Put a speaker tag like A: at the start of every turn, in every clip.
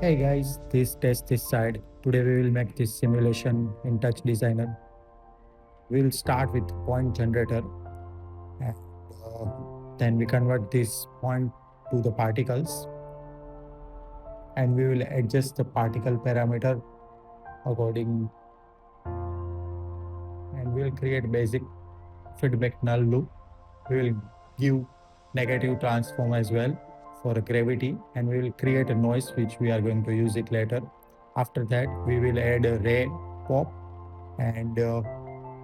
A: Hey guys, this test this side. Today we will make this simulation in Touchdesigner. We'll start with point generator and then we convert this point to the particles and we will adjust the particle parameter according and we will create basic feedback null loop. We will give negative transform as well for gravity and we will create a noise which we are going to use it later. After that we will add a ray pop and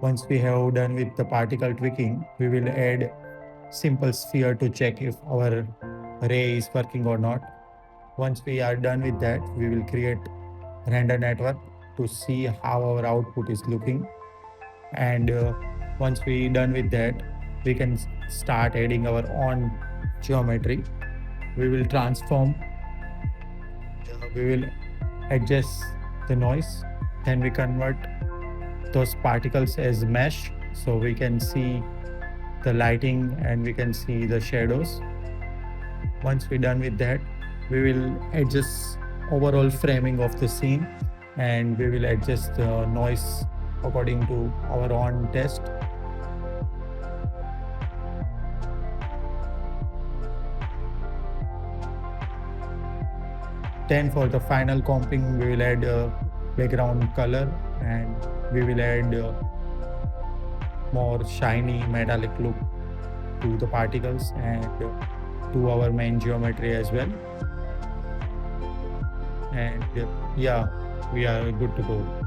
A: once we have done with the particle tweaking, we will add simple sphere to check if our ray is working or not. Once we are done with that, we will create render network to see how our output is looking. And once we done with that, we can start adding our own geometry. We will transform, we will adjust the noise, then we convert those particles as mesh so we can see the lighting and we can see the shadows. Once we're done with that, we will adjust overall framing of the scene and we will adjust the noise according to our own test. Then for the final comping, we will add background color and we will add more shiny metallic look to the particles and to our main geometry as well. And yeah, we are good to go.